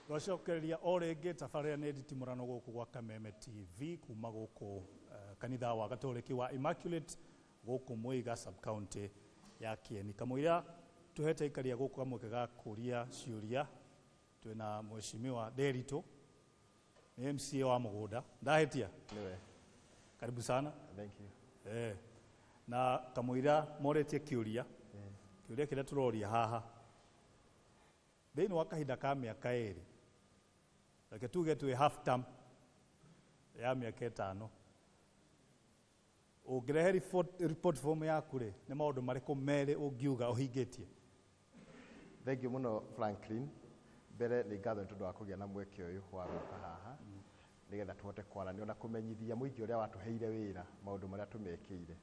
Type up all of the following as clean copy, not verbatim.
Twacokereria o ringi tabarĩra nĩ Nditimurano gũkũ gwa Kameme TV kuma gũkũ kanitha wa Gatoliki wa Immaculate gũkũ Mweiga Sub-county ya Kieni. Kamũira tuhete ikaria gũkũ kamwe ga kũria ciũria twina mheshimiwa Derito ni MCA wa Mũgũnda. Ndahetia Niwe. Karibu sana. Thank you. Na kamũira moretie kiũria kiũria kĩrĩa tũroria haha thĩinĩ wa kahinda ka mĩaka ĩrĩ, reke tuge twĩ half term ya mĩaka ĩtano, ũngĩrehe report form yaku rĩ, nĩ maũndũ marĩkũ merĩ ũngiuga ũhingĩtie? Thank you muno Franklin. Mbere nĩ ngatho nĩ tondũ wa kũgĩa na mweke ũyũ wa gũka haha nĩgetha tũhote kwaranĩria na kũmenyithia mũingĩ ũrĩa watũheire wĩra maũndũ marĩa tũmekĩire.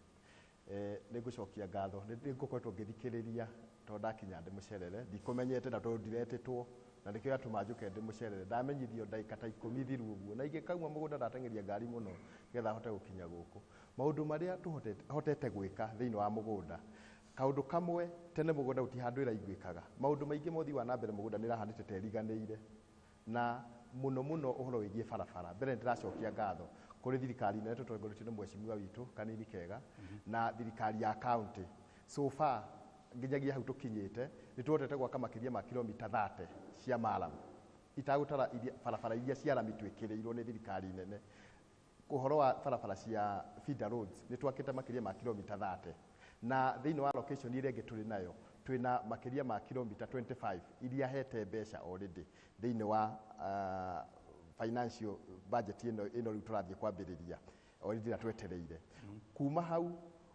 Nĩ ngũcokia ngatho, nĩ ngũkoretwo ngĩthikĩrĩria tondũ ndakinya ndĩmũcerere, ndikũmenyete na tondũ ndiretĩtwo na nĩkĩo atũma njũke ndĩmũcerere. Ndamenyithio ndagĩka ta 10 thiru ũguo na ingĩkauma mũgũnda ndateng'eria ngari mũno nĩgetha hote gũkinya gũkũ. Maũndũ marĩa tũhotete gwĩka thĩinĩ wa mũgũnda, kaũndũ kamwe tene mũgũnda ũtihandũ ĩraiguĩkaga, maũndũ maingĩ mothi wa na mbere mũgũnda nĩ ĩrahandĩte teriganĩire na mũno ũhoro wĩgiĩ barabara. Mbere ndĩracokia ngatho kũrĩ thirikari nene tũtongoretio nĩ mheshimiwa witũ Kanini Kega na thirikari ya county. So far nginyagia hau tũkinyĩte nĩ tuhotete gwaka makĩria ma kilomita 30 cia maram itagũtara barabara iria cia rami twĩkĩrĩirwo nĩ thirikari nene. Ũhoro wa barabara cia feeder roads nĩ twakĩte makĩria ma kilomita 30 na thĩinĩ wa location iria ingĩ tũrĩ nayo twĩna makĩria ma kilomita 25 iria hete mbeca already thĩinĩ wa financial budget ĩno rĩu tũrathiĩ kwambĩrĩria already na twetereire. Kuma hau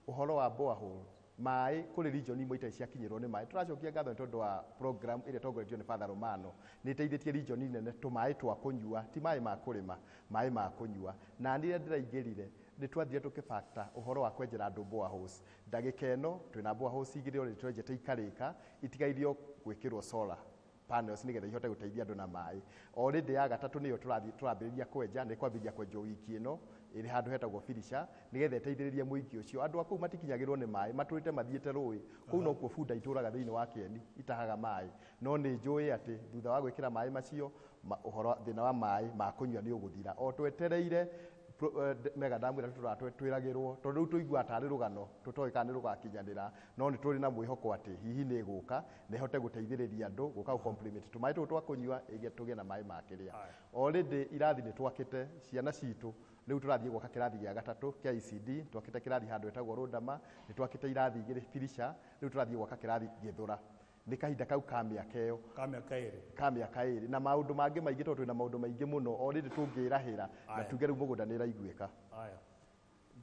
ũhoro wa borehole maĩ kũrĩ region imwe itarĩ ciakinyĩrwo nĩ maĩ, tũracokia ngatho nĩ tondũ wa program ĩrĩa tongoretio nĩ Father Romano nĩ ĩteithĩtie region nene tũmaĩ twa kũnyua, ti maĩ ma kũrĩma, maĩ ma kũnyua. Na nĩrĩa ndĩraingĩrire nĩ twathire tũkĩfactor ũhoro wa kwenjera andũ boreholes. Ndagĩka ĩno twĩna boreholes igĩrĩ already twenjete ikarĩka, itigairio gwĩkĩrwo solar panels nĩgetha ihote gũteithia andũ na maĩ. Already ya gatatũ nĩyo tũrambĩrĩria kwenja, nĩ kwambĩrĩria kwenjwo wiki ĩno ĩrĩ handũ hetagwo Filisha nĩgetha ĩteithĩrĩrie mũingĩ ũcio. Andũ a kũu matikinyagĩrwo nĩ maĩ, matũrĩte mathiĩte rũĩ kũu no kuo bunda itũraga thĩinĩ wa Kieni itahaga maĩ. No nĩ njũĩ atĩ thutha wa gwĩkĩra maĩ macio ũhoro thĩna wa maĩ ma kũnyua nĩ ũgũthira. O twetereire mega damu ĩrĩa tũratwĩragĩrwo tondũ rĩu tũiguaga tarĩ rũgano tũtoĩ kana nĩ rũgakinyanĩra, no nĩ tũrĩ na mwĩhoko atĩ hihi nĩ ĩgũka na ĩhote gũteithĩrĩria andũ gũka gũ-complement tũmaĩ tũtũ twa kũnyua tũgĩe na maĩ ma kĩrĩa. Already irathi nĩ twakĩte ciana citũ, rĩu tũrathiĩ gwaka kĩrathi gĩa gatatũ kĩa ECD, twakĩte kĩrathi handũ hetagwo Rũndama, nĩ twakĩte irathi igĩrĩ Filisha, rĩu tũrathiĩ gwaka kĩrathi Gĩthũra. Nĩ kahinda kau ka mĩaka ĩyo ka mĩaka ĩrĩ na maũndũ mangĩ maingĩ tondũ twĩna maũndũ maingĩ mũno already tũngĩrahĩra na tuge rĩu mũgũnda nĩ ĩraiguĩka. Aya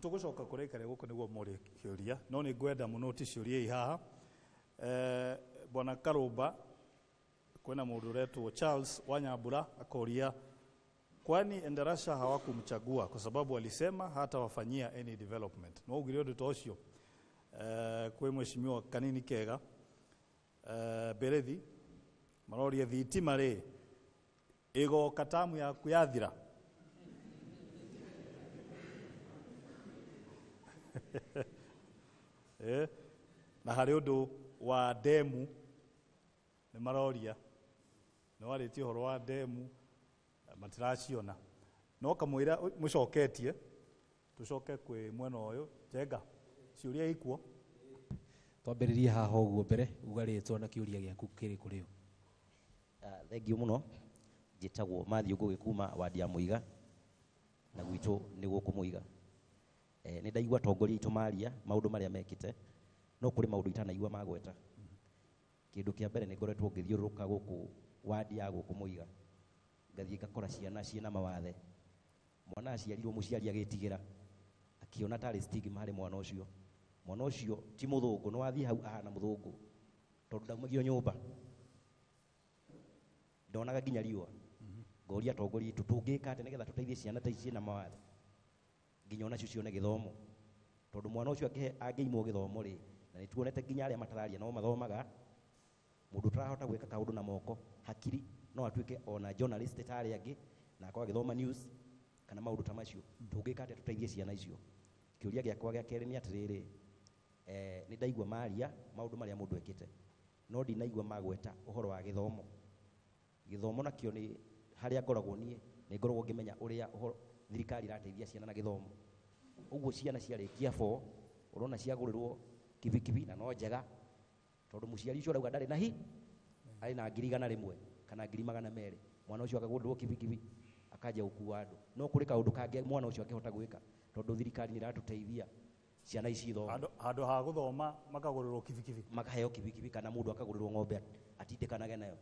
tũgũcoka kũrĩ ikaria gũkũ nĩguo mũrĩ kĩũria, no nĩ ngwenda mũno ti ciũria i haha. Bwana Karũmba kwena mũndũ ũretwo Charles Wanyambura akoria, kwani Endarasha hawakumchagua kwa sababu alisema hata wafanyia any development. No ugire ũndũ ta ũcio kwĩ mheshimiwa Kanini Kega Berethi maroria thitima rĩ ĩgoka tamu yaku yathira. Na harĩ ũndũ wa demu nĩ maroria nĩ warĩtie ũhoro wa demu matiraciona, no kamũira mũcoketie tũcoke kwĩ mwena ũyũ. Njenga ciũria ikuo twambĩrĩrie haha ũguo mbere ugarĩtwo na kĩũria gĩaku kĩrĩ kũrĩ o. Thengiũ mũno, njĩtagwo Mathiũ Ngũgĩ kuma wadi ya Mweiga na gwitũ nĩ gũkũ Mweiga. Nĩ ndaigua atongoria aitũ maria maũndũ marĩa mekĩte, no kũrĩ maũndũ itanaigua magweta. Kĩndũ kĩa mbere nĩ ngoretwo ngĩthiũrũrũka gũkũ wadi ya gũkũ Mweiga, ngathiĩ ngakora ciana ciĩna mawathe. Mwana aciarirwo mũciari agĩtigĩra akiona tarĩ stigma harĩ mwana ũcio. Mwana ũcio ti mũthũngũ, no wathiĩ hau ahana mũthũngũ tondũ ndaumagio nyũmba, ndonaga nginya riũa. Ngoria atongoria aitũ tũngĩka atĩ nĩgetha tũteithie ciana ta ici ciĩna mawathe nginya onacio cione gĩthomo, tondũ mwana ũcio angĩimwo gĩthomo rĩ, na nĩ tuonete nginya arĩa matararia no mathomaga. Mũndũ ũtarahota gwĩka kaũndũ na moko hakiri no atuĩke ona journalist ta arĩa angĩ na akwa gĩthoma news kana maũndũ ta macio. Tũngĩka atĩ tũteithie ciana icio. Kĩũria gĩakwa gĩa kerĩ nĩ atĩrĩrĩ, nĩ ndaigua maria maũndũ marĩa mũndũ ekĩte, no ndinaigua magweta ũhoro wa gĩthomo. githomo nakio ni haria ngoragwo nie ni ngoragwo ngimenya uria thirikari irateithia ciana na githomo uguo ciana ciarikia 4 urona ciagurirwo kibikibi na no njega tondu muciari ucio rauga ndari nahi ari na ngiri 100 kana ngiri 200 mwana ucio akagurwo kibikibi akaja gukua andu no kuri kaundu kange mwana ucio akihota gwika tondu thirikari ni ratuteithia ciana ici thoma handu ha guthoma makagurirwo kibikibi makaheo kibikibi kana mundu akagurirwo ng'ombe atindikanage nayo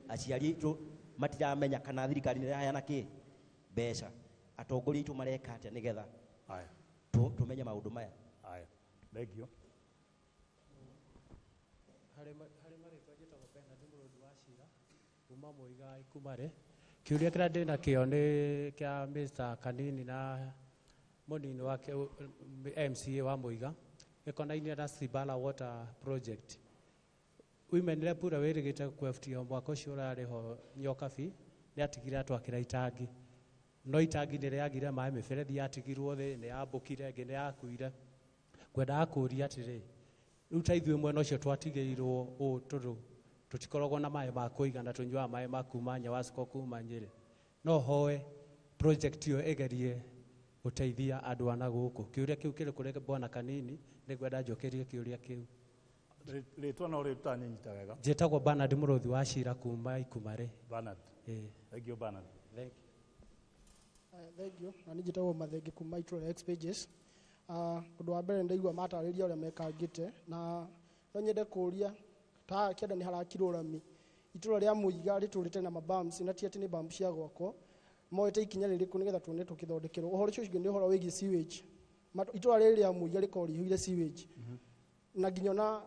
aciari tu matiramenya kana thirikari ni raheana ki mbeca atongoria itu mareka atia nigetha aya tumenye maundu maya aya thank you hari maritwa gitagwo Nditimurano wa Shira kuma Mweiga Ikumare kiuria kira ndina kio ni kia Mr. Kanini na munini wake MCA wa Mweiga ikonainie na Sibala Water Project women rep ura wirigite kweftia mwaka ucio urariho nyokabi ni atigire atwakira itangi no itangi ni riagire mai miberethi yatigirwo thi ni yambukire ngi ni yakuire kwenda akuria atiri riu ta ithuĩ mwena ũcio twatigĩirwo ũũ tondũ tũtikoragwo na maĩ ma kũigana tũnyuaga maĩ ma kuma Nyawasco kuma Nyĩrĩ no hoe project ĩyo ĩgerie gũteithia andũ ana gũkũ kĩũria kĩu kĩrĩ kũrĩ Bwana Kanini nĩngwenda njokerie kĩũria kĩu rĩtwa no rĩtanyita wega njĩtagwo Nditimurano wa Shira kuma Ikumare Bernard thank you Bernard thank you na njĩtagwo Mathengi kuma Itũra X pages kundu wa mbere ndaigua matarĩria ũrĩa mekangĩte na no nyende kũria ta kĩenda nĩ harakirwo rami itũra rĩa Mweiga rĩtũrĩte na mabams na ti atĩ nĩ bams cia gwakwo moete ikinya rĩrĩkũ nĩgetha tuone tũkĩthondekerwo ũhoro ũcio nĩ ũhoro wĩgiĩ sewage itũra rĩrĩ rĩa Mweiga rĩkorwo rĩihũire sewage na nginya na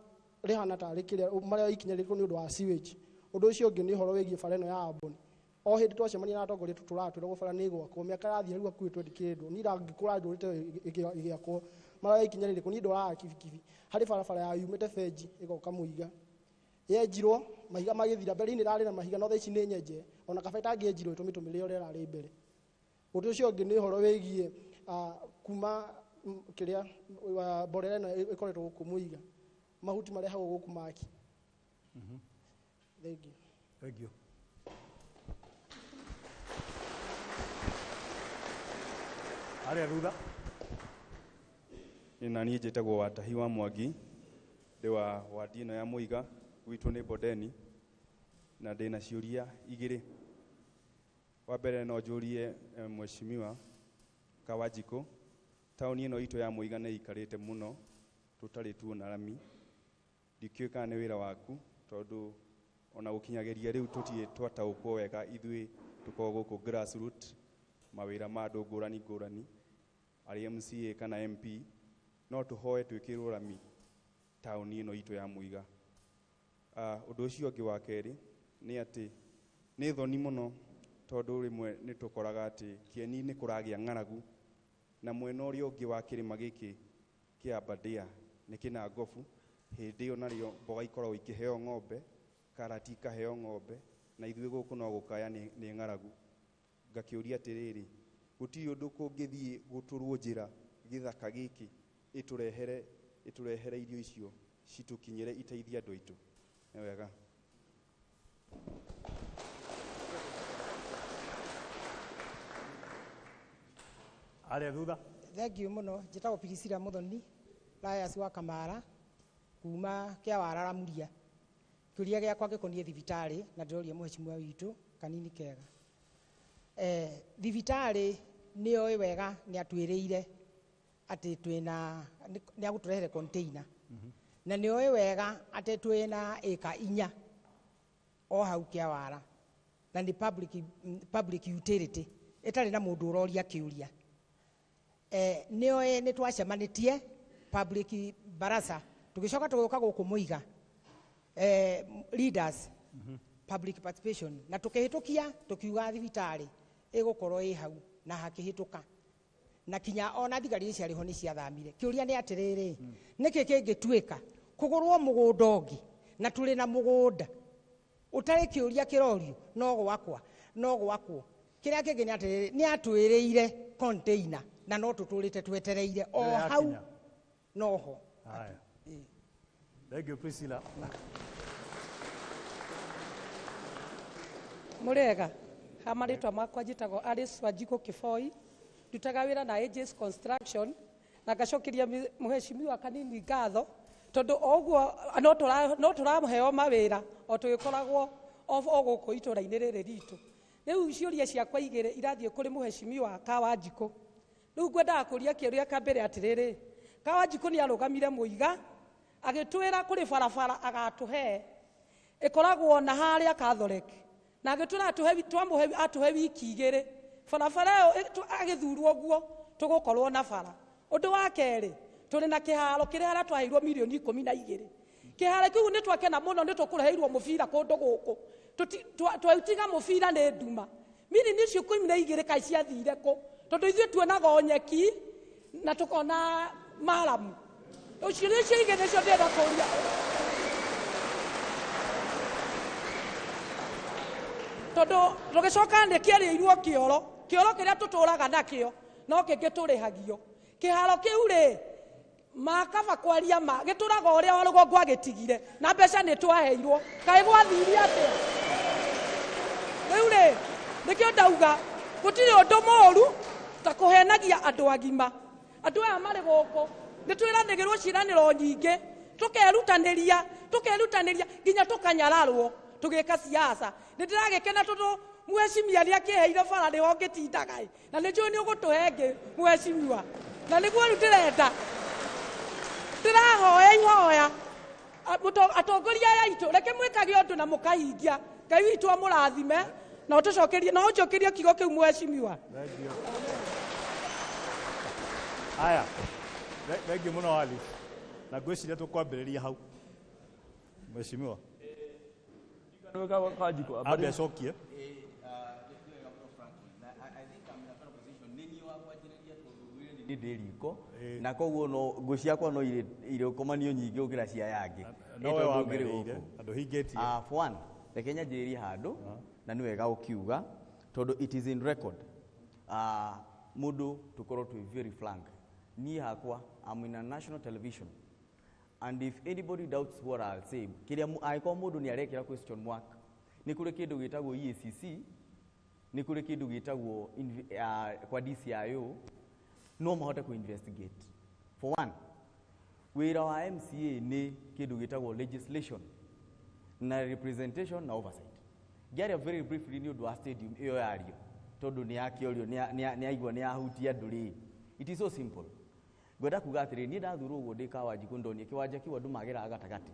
rĩhana tarĩ kĩrĩa marĩa ikinya rĩrĩkũ nĩ ũndũ wa sewage ũndũ ũcio ũngĩ nĩ ũhoro wĩgiĩ bara ĩno ya Amboni o hindi twacemania na atongoria tũtũratwĩra gũbara nĩ gwakwo mĩaka ĩrathiĩ rĩu hakuhĩ 20 kĩndũ niĩ ndangĩkũra ndũrĩte ĩgĩakwo marĩa ikinya rĩrĩkũ niĩ ndũraga kibikibi harĩ barabara ya yumĩte benji ĩgoka Mweiga yenjirwo mahiga magĩthira mbere-inĩ rarĩ na mahiga no thaa ici nĩ nyenje ona kaba ĩtangĩenjirwo ĩtũmĩtũmĩre ũrĩa ĩrarĩ mbere ũndũ ũcio ũngĩ nĩ ũhoro wĩgiĩ kuma kĩrĩa mborera ĩno ĩkoretwo gũkũ Mweiga mahuti marehagwo gũkũ maki thank you Aria thutha na niĩ njĩtagwo Watahi wa Mwangi ndĩ wa wadi ĩno ya Mweiga gwitũ nĩ Bondeni na ndĩna ciũria igĩrĩ wa mbere no njũrie mheshimiwa Kawajiko taũni ĩno itũ ya Mweiga nĩ ikarĩte mũno tũtarĩ tuona rami ndikĩũĩ kana nĩ wĩra waku tondũ ona gũkinyagĩria rĩu tũtirĩ twataũkwo wega ithuĩ tũkoragwo gũkũ grassroots mawĩra ma andũ ngũrani ngũrani arĩ MCA kana MP no tũhoe twĩkĩrwo rami taũni ĩno itũ ya Mweiga ũndũ ũcio ũngĩ wa kerĩ nĩ atĩ nĩ thoni mũno tondũ rĩmwe nĩ tũkoraga atĩ Kieni nĩ kũragĩa ng'aragu na mwena ũrĩa ũngĩ wa kĩrĩma gĩkĩ kĩa Aberdare nĩ kĩna ngobu hĩndĩ ĩyo narĩo mboga ikoragwo ikĩheo ng'ombe karati ikaheo ng'ombe na ithuĩ gũkũ no gũkaya nĩ ng'aragu ngakĩũria atĩrĩrĩ gũtirĩ ũndũ kũngĩthiĩ gũtũrwo njĩra gĩthaka gĩkĩ ĩtũrehere irio icio citũkinyĩre iteithia andũ aitũ nĩ wega aria thutha thank you muno njĩtagwo Pirisira Muthoni Rayas wa Kamara kuma kĩa Wararamuria kĩũria gĩakwa gĩkoniĩ thibitarĩ na ndĩroria mheshimiwa witũ Kanini Kega thibitarĩ nĩoĩ wega nĩ atwĩrĩire atĩ twĩna nĩ agũtũrehere container na nĩoĩ wega atĩ twĩna ĩka 4 o hau kĩa Wara na nĩ public utility ĩtarĩ na mũndũ ũroria kĩũria nĩoĩ nĩ twacemanĩtie public barasa tũgĩcoka tũgĩũka gũkũ Mweiga leaders public participation na tũkĩhĩtũkia tũkiuga thibitarĩ ĩgũkorwo ĩ hau na hakĩhĩtũka na kinya ona thigari ciarĩho nĩ ciathamire kĩũria nĩ atĩrĩrĩ nĩkĩ kĩngĩtuĩka kũgũrwo mũgũnda ũngĩ na tũrĩ na mũgũnda ũtarĩ kĩũria kĩrorio no gwakwo kĩrĩa kĩngĩ nĩ atĩrĩrĩ nĩ atwĩrĩire container na no tũtũrĩte twetereire o hau noho haya thank you Priscilla Mweiga hamaritwa makwa njitagwo Alice Wanjiku Kiboi ndutaga wira na AJ's Construction na ngacokeria muheshimiwa kanini ngatho tondu oguo no turamheo mawira o tugikoragwo o guku itũra-inĩ rĩrĩ ritũ. Rĩu ciũria ciakwa igĩrĩ irathiĩ kũrĩ muheshimiwa Wanjiku. Rĩu ngwendaga kũria kĩũria kĩa mbere atĩrĩrĩ, Wanjiku nĩ arũgamire Mweiga agĩtwĩra kũrĩ barabara agatũhe ĩkoragwo na harĩa Catholic na agĩtwĩra atũhe wiki igĩrĩ barabara ĩyo agĩthurwo ũguo tũgũkorwo na bara. Ũndũ wa kerĩ tũrĩ na kĩharo kĩrĩa hara twaheirwo milioni 12. Kĩharo kĩu nĩ twakena mũno nĩ tũkũreheirwo mũbira kũndũ gũkũ twatiga mũbira nĩ nduma. Milioni icio 12 kaĩ ciathire kũ? Tondũ ithuĩ tuonaga nyeki na tukona maramu. Ũcio nĩcio igĩrĩ nĩcio ndĩrenda kũria. Tondũ tũgĩcoka nĩ kĩarĩirwo kĩoro kĩrĩa tũtũraga nakĩo no kĩngĩ tũrĩhagio. Kĩharo kĩu rĩ makaba kwaria gĩtũraga ũrĩa wa rũgongo agĩtigire na mbeca nĩ twaheirwo kaĩ gwathire atĩa? Rĩu rĩ nĩkĩo ndauga gũtirĩ ũndũ mũũru ta kũhenagia andũ agima. Andũ aya marĩ gũkũ nĩ twĩranagĩrwo ciĩranĩro nyingĩ tũkerutanĩria nginya tũkanyararwo tũgĩka siasa. Nĩ ndĩragĩkena tondũ muheshimiwa nĩ akĩheire bara nĩho ngĩtindaga na nĩ njũĩ nĩ ũgũtũhe ĩngĩ muheshimiwa na nĩguo rĩu ndĩrahoya ihoya atongoria aitũ reke mwĩkage ũndũ na mũkahingia. Ngai witũ amũrathime na ũtũcokerie kiugo kĩu muheshimiwa. Aya thengiũ mũno Alice na ngwĩciria tũkwambĩrĩria hau muheshimiwa ambe acokie. Nĩ ndĩriko na koguo no ngũ ciakwa no irĩkomanio nyingĩ gũkĩra cia yangĩ andũ hingĩtie. For one reke nyanjĩrĩrie handũ na nĩ wega ũkiuga tondũ it is in record. Mũndũ tũkorwo twĩ very frank. Niĩ hakwa I'm in a national television and if anybody doubts what I'll say kĩrĩa angĩkorwo mũndũ nĩ arekĩra question mark nĩ kũrĩ kĩndũ gĩtagwo EACC nĩ kũrĩ kĩndũ gĩtagwo kwa DCIO no mahote ku investigate. For one wĩra wa MCA nĩ kĩndũ gĩtagwo legislation na representation na oversight. Ngĩaria very briefly nĩ ũndũ wa stadium ĩyo yario tondũ nĩ yakĩorio nĩ aigua nĩ yahutia andũ rĩ. It is so simple. Ngwenda kuga atĩrĩ niĩ ndathurwo ũguo ndĩ Wanjiku ndonie kĩwanja kĩu andũ mageraga gatagatĩ.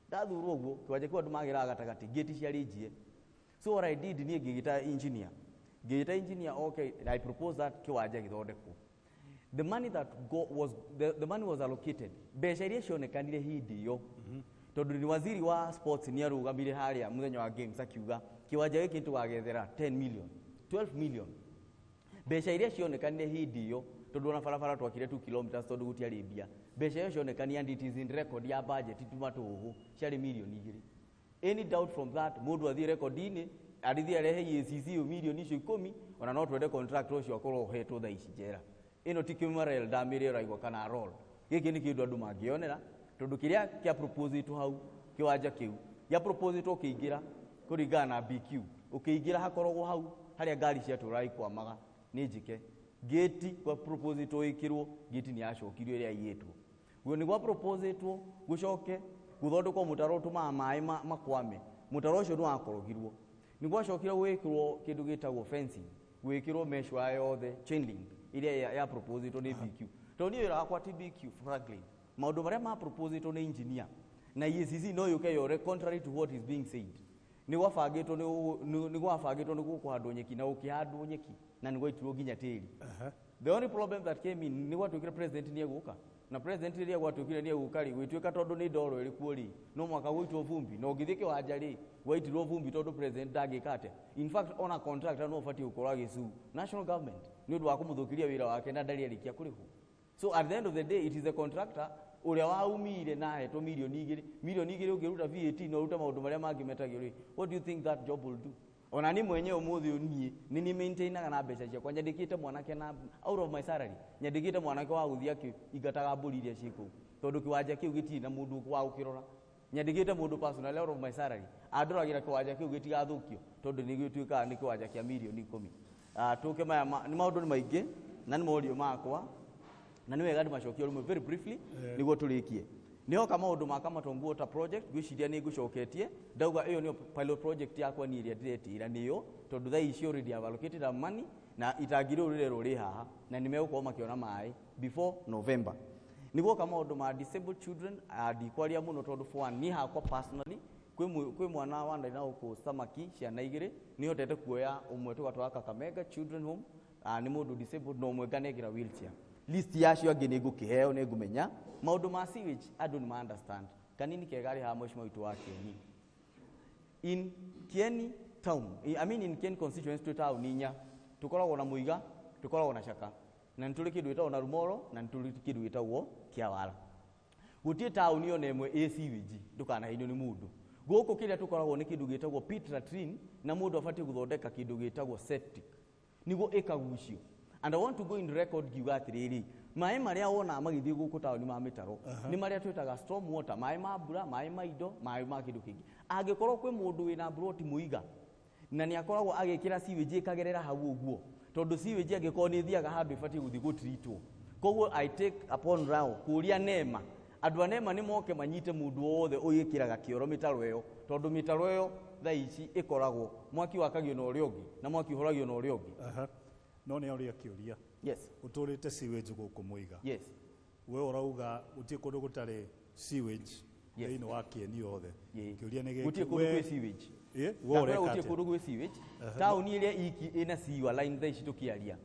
Ndathurwo ũguo kĩwanja kĩu andũ mageraga gatagatĩ gate ciarĩ njie. So what I did niĩ ngĩgĩta engineer okay I propose that kĩwanja gĩthondekwo. The money that the money was allocated. Mbeca iria cionekanire hindi ĩyo tondũ ni waziri wa sports nĩ arũgamire harĩa mũthenya wa games akiuga kĩwanja gĩkĩ tũgagethera 10 million 12 million. Mbeca iria cionekanire hindi ĩyo tondũ na barabara twakire 2 kilometers tondũ gũtiarĩ mbia. Mbeca icio cionekania and it is in record ya budget tuma tũhũ ciarĩ milioni 2. Any doubt from that mũndũ athiĩ record-inĩ arithi arehe EACC milioni icio 10 ona no twende contract ũcio akorwo hetwo thaa ici njera. Ĩno ti kĩmarel ndamĩrĩ ũraigua kana roll. Gĩkĩ nĩ kĩndũ andũ mangĩonera tondũ kĩrĩa kĩa proposed hau kĩwanja kĩu ya proposed ũkĩingĩra kũringana na BQ ũkĩingĩra hakoragwo hau harĩa ngari cia tũrai kwamaga nĩ njike gate kwa proposed ũikirwo gate nĩ yacokirio ĩrĩa iyĩtwo. Guo nĩ gwa proposed gũcoke gũthondekwo mũtaro ũtũmaga maĩ makwame. Mũtaro ũcio nĩ wakorogirwo. Nĩ gwacokire gwĩkĩrwo kĩndũ gĩtagwo fencing gwĩkĩrwo mesh wire yothe chain link ĩrĩa ya proposed nĩ BQ. Tondũ niĩ wĩra wakwa ti BQ frankly. Maũndũ marĩa ma proposed nĩ engineer na EACC no yũke yore contrary to what is being said. Nĩ gwabangĩtwo nĩ gũkũhandwo nyeki na gũkĩhandwo nyeki na nĩ gwaitirwo nginya tĩri. The only problem that came in nĩ gwatuĩkire president nĩ egũka na president rĩrĩa gwatuĩkire nĩ egũka rĩ gwĩtuĩka tondũ nĩ ndoro ĩrĩ kuo rĩ no mwaka gũitwo vumbi no githĩ kĩwanja rĩ gwaitirwo vumbi tondũ president ndangĩka atĩa. In fact ona contractor no ũbatiĩ gũkorwo agĩsue national government nĩ ũndũ wa kũmũthũkĩria wĩra wake na ndarĩ arĩkia kũrĩhwo. So at the end of the day it is a contractor ũrĩa waumire na hetwo milioni 2 ũngĩruta VAT no ũruta maũndũ marĩa mangĩ metagio rĩ what do you think that job will do? Ona ni mwenyewe ũmũthĩ niĩ nĩ maintainaga na mbeca ciakwa nyandĩkĩte mwanake na out of my salary nyandĩkĩte mwanake wa gũthiĩ ingataga mbũri iria ciĩ kũu tondũ kĩwanja kĩu gĩtirĩ na mũndũ wa gũkĩrora nyandigite mundu personal out of my salary andoragira kiwanja kiu gitigathukio tondu ni gituika ni kiwanja kia milioni 10 tuke maya ni maundu ni maingi na ni morio makwa na ni wega ndimacokio rumwe very briefly niguo turikie niho kama maundu makamatongu water project gwiciria ni ngucoketie ndauga iyo ni pilot project yakwa ni iria ndiretira niyo tondu thai icio already have allocated the money na itangiro rurero ri haha na nimegũkorwo makiona mai before November niguo kama maundu ma disabled children ndikwaria muno tondu for one ni hakwa personally kwi mwana wa ndaina uko samaki ciana igiri ni hotete kuoya umwe tugatwara Kameme children home ni mundu disabled no mwega negira wheelchair list yacio angi ni ngukiheo ni ngumenya maundu ma sewage andu ni ma understand kanini kegari ha mheshimiwa witu wa Kieni in Kieni town I mean in Kieni constituency town ninya tukoragwo na Mweiga tukoragwo na Chaka na ntuli kindu itagwo na Rumoro na ntuli kindu itagwo Kiawara gutie town iyo nemwe sewage ndukanahinyo ni mundu guku kiria tukoragwo ni kindu gitagwo pit latrine na mundu afati guthondeka kindu gitagwo septic nigo ikagucio and I want to go in record giuga atiriri mai maria wona magithii guku tauni ma mitaro ni maria twitaga storm water mai ma mbura mai ma indo mai ma kindu kingi angikorwo kwi mundu wina broti Mweiga na ni akoragwo agikira sewage ikagerera hau uguo tondu sewage angikorwo ni thiaga handu ifati guthi gutreatwo koguo I take upon rao kuria nema andu anema ni moke manyite mundu wothe uyikiraga kioro mitaro eyo tondu mitaro eyo thaici ikoragwo mwaki wakagio na uria ungi na mwaki uhoragio na uria ungi no ni uria kiuria yes uturite sewage guku Mweiga yes we urauga utie kundu gutari sewage thini wa Kieni yothe kiuria ni utie kundu kwi sewage we ureka utie kundu kwi sewage town iria iki ina sewer line thaici tukiaria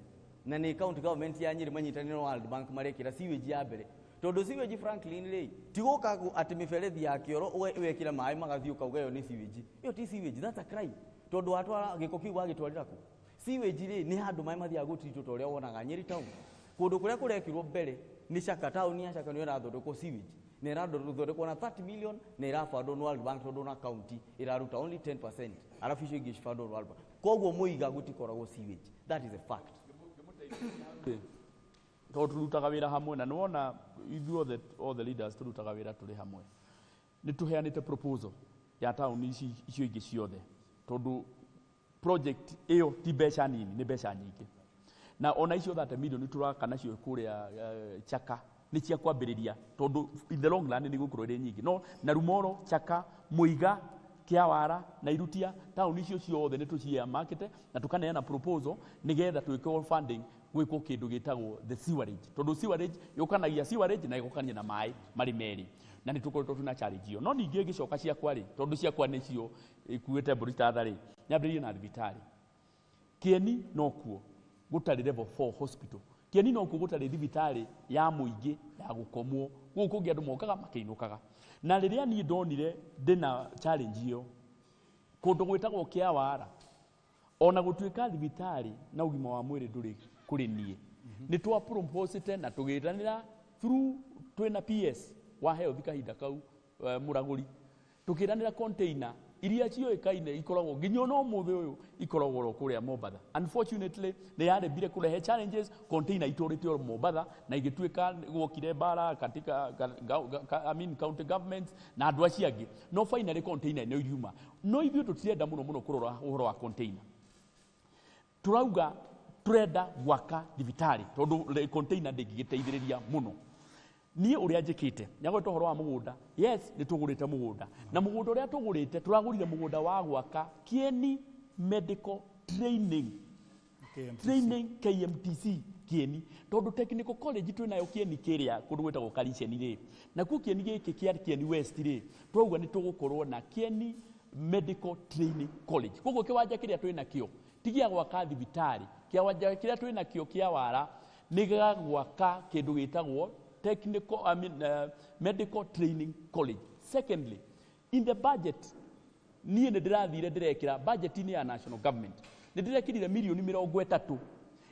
na ni county government ya Nyeri manyitaniro World Bank marekira sewage ya mbere tondu sewage Franklin ri tigukagu ati miferethi ya kioro wekira mai magathiuka ugayo ni sewage iyo ti sewage that's a crime tondu atwara giko kiu agitwarira ku sewage ri ni handu mai mathia gutritwo toria wonaga Nyeri town kundu kuria kurekirwo mbere ni Chaka town ya Chaka ni irathondekwo sewage ni irathondekwo na 30 million ni irafandwo no World Bank tondu na county iraruta only 10% arafu icio ingi cifandwo no World Bank koguo Mweiga gutikoragwo sewage that is a fact turutaga wira hamwe na niwona ithuothe all the leaders turutaga wira turi hamwe ni tuheanite proposal ya town icio ingi ciothe tondu project iyo ti beca nini ni beca nyingi na ona icio 30 million turaka nacio kuria Chaka ni cia kwambiriria tondu in the long run ni gukorwo ri nyingi no na Rumoro Chaka Mweiga Kiawara na Irutia town icio ciothe ni tucia market na tukaneana proposal nigetha twike all funding gwiko kindu gitagwo the sewerage tondu sewerage yukanagia sewerage na igukania na mai mari meri na ni tukoretwo tuna challenge iyo no ningi gicoka cia kwari tondu cia kwa nicio ikuite burita thari nyambiririe na thibitari Kieni no kuo gutari level 4 hospital Kieni no kuo gutari thibitari ya muingi ya gukomwo guku ngi andu mokaga makeinukaga na riria ni ndonire ndina challenge iyo kundu gwitagwo Kiawara ona gutuika thibitari na ugima wa mwiri nduri kuri nie ni twa proposite na tugitanira through twina PS wa health kahinda kau muraguri tukiranira container iria cioikaine ikoragwo nginyo no muthe uyu ikoragwo ro kuria Mombatha unfortunately they had bire kurehe challenges container itorite ro Mombatha na igituika gwokire bara katika county governments na andu acio angi no finally container no iriuma no ithuĩ tutirenda muno kurora uhoro wa container turauga turenda gwaka thibitari tondu container ndingigiteithiriria muno nie uria njikite nyagweta horo wa mugunda yes ni tugurite mugunda na mugunda uria tugurite turagurire mugunda wa gwaka Kieni medical training KMTC Kieni tondu technical college twinayo Kieni kiria kundu gwetagwo Kariceni ri na ku Kieni giki kia Kieni West ri turauga ni tugukorwo na Kieni medical training college koguo kiwanja kiria twina kio tigia gwaka thibitari kiwanja kiria twina kio Kiawara ni gwaka kindu gitagwo medical training college. Secondly, in the budget niye ndirathire ndirekira budget ni ya national government ndirekirire milioni 30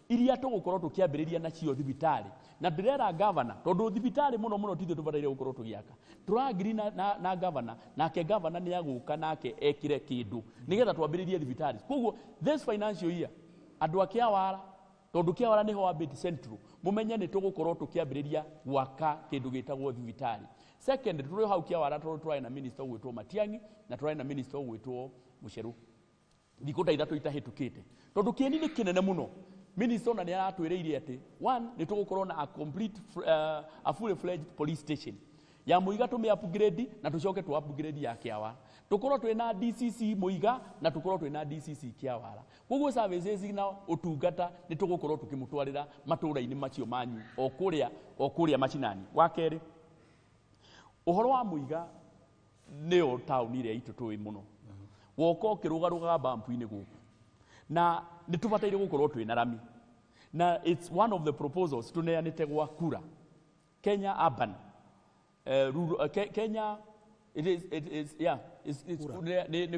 iria tugukorwo tukiambiriria nacio thibitari na ndirera governor tondu thibitari muno tithe tubaraire gukorwo tugiaka turagiri na governor nake governor ni aguka nake ekire kindu nigetha twambiririe thibitari koguo this financial year andu Kiawara tondu Kiawara niho wabiti central mumenye ni tugukorwo tukiambiriria gwaka kindu gitagwo thibitari Second, tuli hau Kiawara tuli na minister gwitwo Matiang'i na tuli na minister gwitwo Mucheru. Thikũ ithatũ itahitukite. Tondu Kieni ni kinene muno. Minister na niaratwiriire ati one ni tugukorwo na a fully fledged police station. Ya Mweiga tume upgrade na tucoke tu upgrade ya Kiawara. Tukorwo twina DCC Mweiga na tukorwo twina DCC Kiawara. Koguo services na utungata ni tugukorwo tukimutwarira matura-ini macio manyu o kuria macinani. Wa keri, uhoro wa Mweiga nio town ire itu tui muno. Woko kirugaruga bampu-ini guku. Na nitubataire gukorwo twina rami. Na it's one of the proposals tuneanite gwa kura. Kenya Urban Kenya it's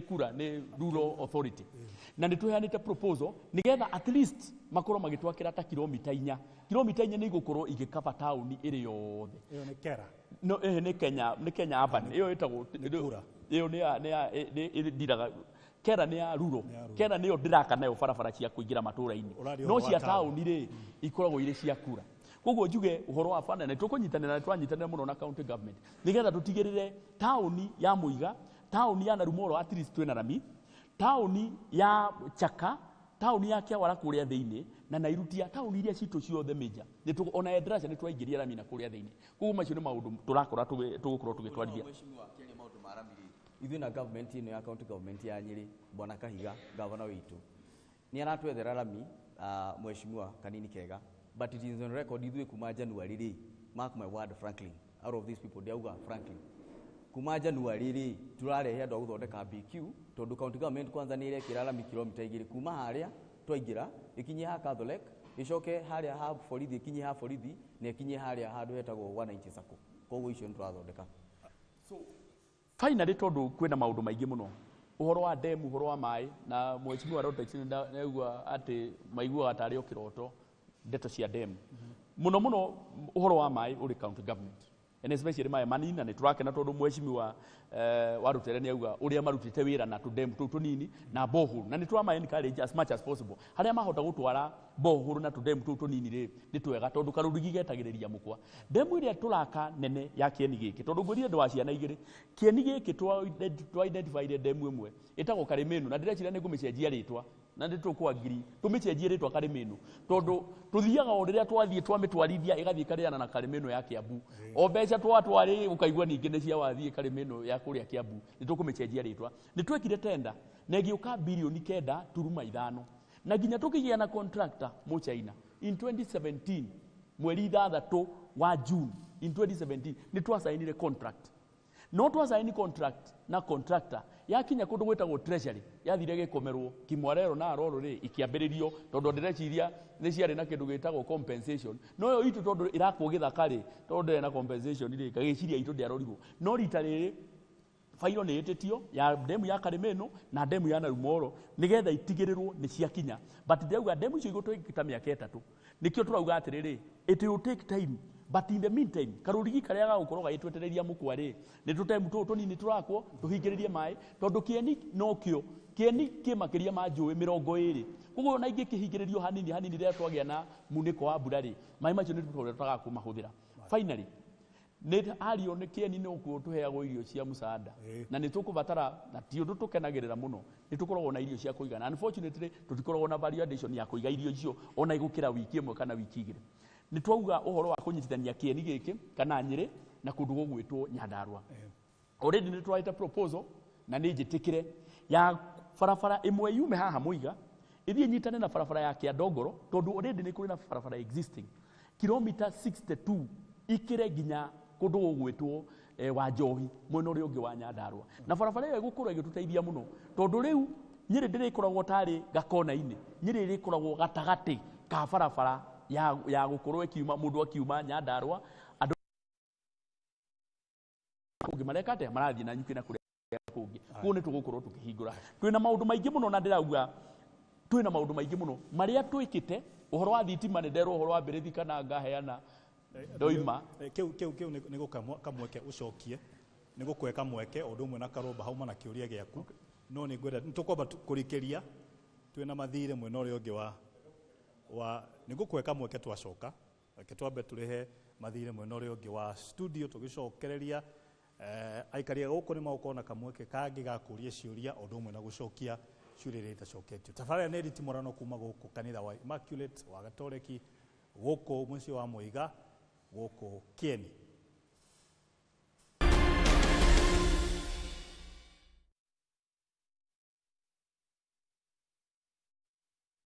kura ni rural authority. Na nituheanite proposal nigetha at least makorwo magitwakira ta kilomita 4. Kilomita 4 ni gukorwo igikaba town ire yothe. Iyo ni Kera. No ni Kenya Urban. Iyo itagwo iyo ni diraga Kera ni ya rural. Kera niyo ndiraka nayo barabara cia kuingira matura-ini. No cia town ri ikoragwo ire cia kura. Koguo njuge uhoro wa bana na tukunyitanira twanyitanira muno na county government nigetha tutigirire town ya Mweiga, town ya Narumoro at least twina rami, town ya Chaka, town ya Kiawara kuria thiini na Nairutia town iria citu ciothe meja nitu ona Endracha ni twaingiria rami na kuria thiini. Koguo macio ni maundu turakora tugukorwo tugitwarithia. Mheshimiwa Kieni maundu ma rami ithui na government ino ya county government ya Nyeri Bwana Kahiga governor witu ni aratwethera rami Mheshimiwa kanini kega. But it is on record ithui kuma January ri, mark my word Franklin, out of these people diauga Franklin, kuma January ri turarehe andu guthondeka BQ tondu county government kwanza ni irekira rami kilomita 2 kuma haria twaingira ikinye ha Catholic icoke haria ha borithi ikinye ha borithi na ikinye haria handu hetagwo 190 sako. Koguo icio nturathondeka. So finally tondu kwina maundu maingi muno uhoro wa demu, uhoro wa mai na Mheshimiwa Rotex naigua ati maigua atari okiroto ndeto cia demu. Muno uhoro wa mai uri county government. And especially mai manina ni turakena tondu Mheshimiwa warutere ni auga uria marutite wira na tudem tunini na bohuru na ni twama encourage as much as possible. Haria mahota gutwara bohuru na tudem tunini ri ni twega tondu karurigi getagiriria mukwa. Demu iria turaka nene ya Kieni giki tondu ngurire ndo waciana igiri. Kieni giki twa identify demu imwe itago Kameme na ndirecira ni ngumicenjia ritwa na nditukwa ngiri tumicenjie ritwa Kameme tondu tuthiaga o riria twathie twamitwarithia igathie kariana na Kameme ya Kiambu o mbeca twatwari ukaigua ningi ni cia wathie Kameme ya kuria Kiambu nitukumicenjia ritwa nitwekire tenda na giuka bilioni 9.5 na ginya tukigia na contractor mu China in 2017 mweri 3 wa June in 2017 nitwasainire contract no twasaini contract na contractor yakinya kundu gwetagwo treasury yathire gikomerwo kimwarero na aroro ri ikiambiririo tondu ndireciria ni ciari na kindu gitagwo compensation no yo itu tondu irakwo githakari tondu na compensation ri kagiciria itu ndiarorirwo no rita riri fairo ni itetio ya demu ya Kameme na demu ya Narumoro nigetha itigirirwo ni ciakinya but ndauga demu icio igutwikita miaka 3 nikio turauga atiriri it will take time. But in the meantime, karurigi karia gagukorwo gagitwetereria mukwari ni tutemu tunini turakwo tuhingiririe mai tondu Kieni no kio Kieni kimakiria ma njui 20. Koguo na ingi kihingiririo hanini ria twagia na muniko wa burari mai macio ni tutaga kumahuthira. Finally ni ario ni Kieni no ku tuheagwo irio cia musaada na ni tukubatara na ti undu tukenagirira muno ni tukoragwo na irio cia kuigana. Unfortunately tutikoragwo na value addition ya kuiga irio icio ona igukira wiki imwe kana wiki igiri. Ni twauga uhoro wa kunyitithania Kieni giki kana Nyeri na kundu gugwitwo Nyandarua. Already ni twaita proposal na ni njitikire ya barabara imwe yume haha Mweiga ithie nyitane na barabara ya Kiandongoro tondu already ni kuri na barabara existing kilomita 62 ikire ginya kundu gugwitwo wa Njohi mwena uri ungi wa Nyandarua na barabara iyo igukorwo igituteithia muno tondu riu Nyeri ndirikoragwo tari gakona-ini Nyeri irikoragwo gatagati ka barabara ya gukorwo ikiuma mundu akiuma Nyandarua andu kungi marekate marathie na nyuki na kuria kungi kuone tugukorwo tukihingura twina maundu maingi muno na ndirauga twina maundu maingi muno maria twikite uhoro wa thitima ni nderwo uhoro wa birithi kana ngaheana ndoima kiu nigo kamweke ucokie nigo kweka mweke undu umwe na Karomba hauma na kiuria giaku no ni ngwenda nitukwamba kurikiria twina mathire mwena uria ungi wa nigo kweka mweke twacoka reke twambe turihe mathire mwena ũrĩa ũngĩ wa studio tũgĩcokereria aikaria gũkũ nĩ magũkorwo na kamweke kangĩ ga kũũria ciũria ũndũ ũmwe na gũcokia ciũria iria itacoketio. Tabarĩra nĩ Nditimurano kuma gũkũ kanitha wa Immaculate wa Gatoreki gũkũ mũciĩ wa Mweiga gũkũ Kieni.